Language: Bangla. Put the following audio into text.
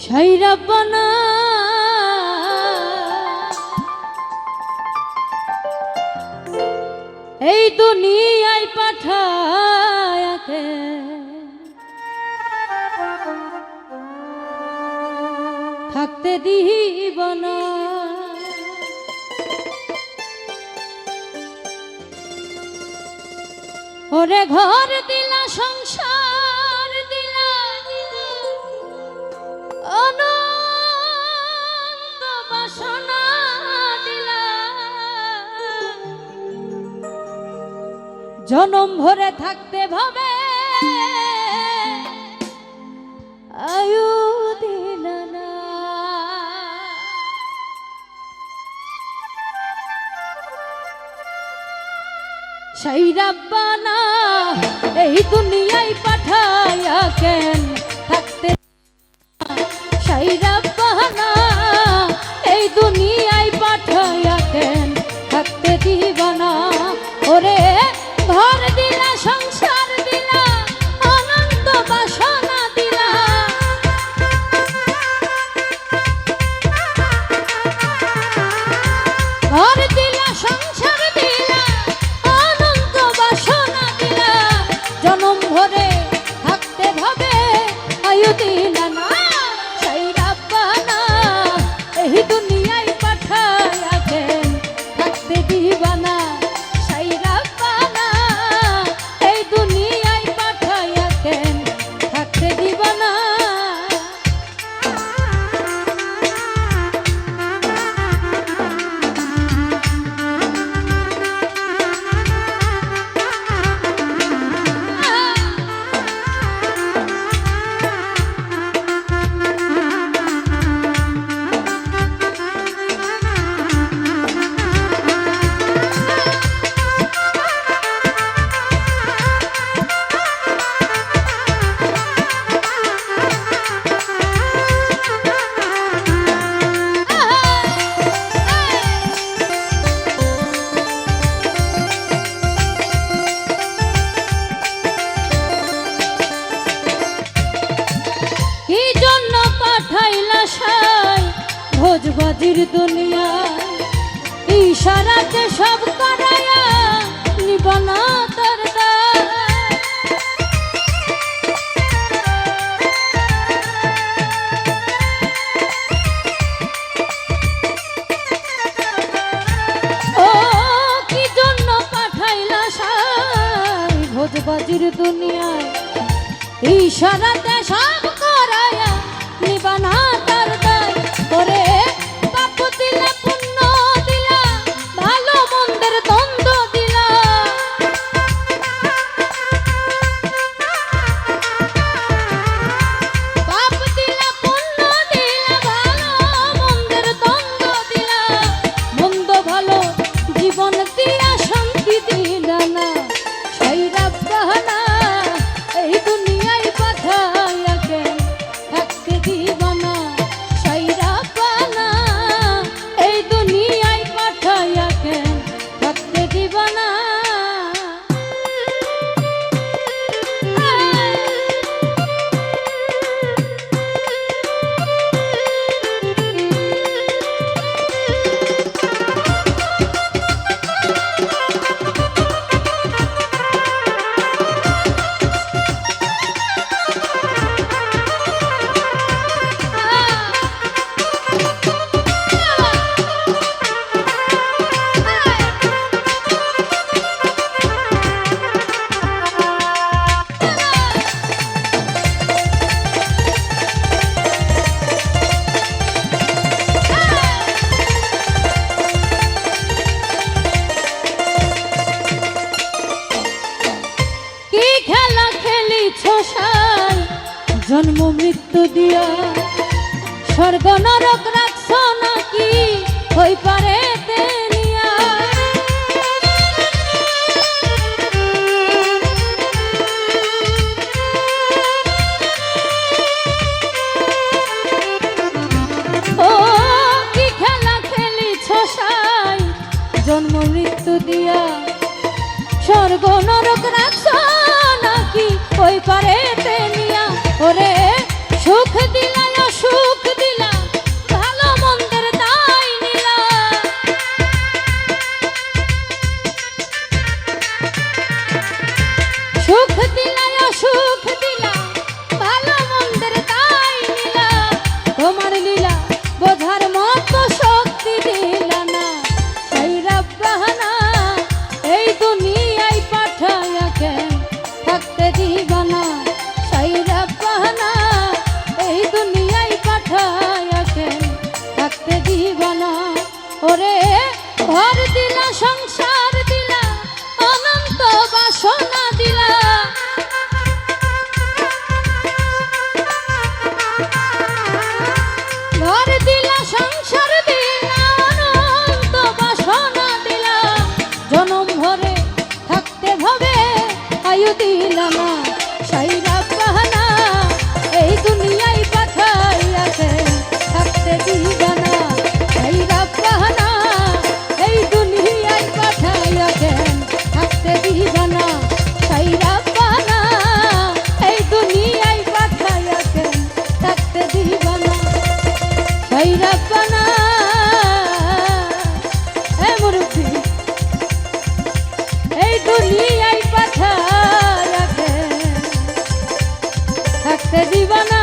সাইরাব্বানা এই দুনিয়ায় পাঠায়াকে থাকতে দিব না। ওরে ঘর দিলা সংসার দিলা অনন্ত বাসনা দিলা, জনম ভরে থাকতে ভাবে আয়ু দিলা না। সাইরাব্বানা এই দুনিয়ায় পাঠায়া কেন থাকতে, সাইরাব্বানা এই দুনিয়ায় পাঠায়া কেন থাকতে দিব না। ওরে ঘর দিলা সংসার দিলা অনন্ত বাসনা দিলা, ঘর দিলা সংসার দিলা অনন্ত বাসনা দিলা, জনম ভরে থাকতে ভাবে আয়ু দিলা না। সাইরাব্বানা এই দুনিয়ায় পাঠায়া কেন থাকতে দিবা না। সাইরাব্বানা এই দুনিয়ায় পাঠায়া কেন থাকতে দিবা না। ভোজবাজির দুনিয়ায় ইশারাতে সব করায়া নিবানা তার দায়। ও কি জন্য পাঠাইলা সাই ভোজবাজির দুনিয়ায় ইশারাতে সব করায়া নিবানা তার দায়। ওরে পাপ দিলা পুণ্য দিলা ভালো মন্দের দ্বন্দ্ব দিলা, পাপ দিলা পুণ্য দিলা ভালো মন্দের দ্বন্দ্ব দিলা, মন্দ ভালো জীবন দিয়া শান্তি দিলা না। সাইরাব্বানা এই দুনিয়ায় পাঠায়া কেন থাকতে দিবা না। সাইরাব্বানা এই দুনিয়ায় পাঠায়া কেন থাকতে দিবা না। জন্ম মৃত্যু দিয়া স্বর্গ নরক রাখছ নাকি হই পারে তেনিয়া। ও কি খেলা খেলিছ সাই জন্ম মৃত্যু দিয়া স্বর্গ নরক রাখছ নাকি হই পারে তেনিয়া। ওরে সুখ দিলা সুখ সুখ দিলা ভালো মন্দের তাই লীলা তোমার লীলা বোঝার মতো শক্তি দিলা না সেই রাব্বানা এই দুনিয়ায় পাঠায়া কেন থাকতে দিবা না সেই রাব্বানা এই দুনিয়ায় পাঠায়া কেন থাকতে দিবা না ওরে ঘর দিলা সংসার দিলা অনন্ত বাসনা দিলা ঘর দিলা সংসার দিলা অনন্ত বাসনা দিলা জনম ভরে থাকতে ভাবে আয়ু দিলা না সেই রাব্বানা এই দুনিয়ায় পাঠাইয়াছে থাকতে দিবা না সেই রাব্বানা এই দুনিয়ায় পাঠাইয়াছে থাকতে দিবা না সেই রাব্বানা এই দুনিয়ায় পাঠাইয়াছে থাকতে দিবা না সেই রাব্বানা এ মুরব্বি এই দুনিয়ায় পাঠাইয়াছে থাকতে দিবা না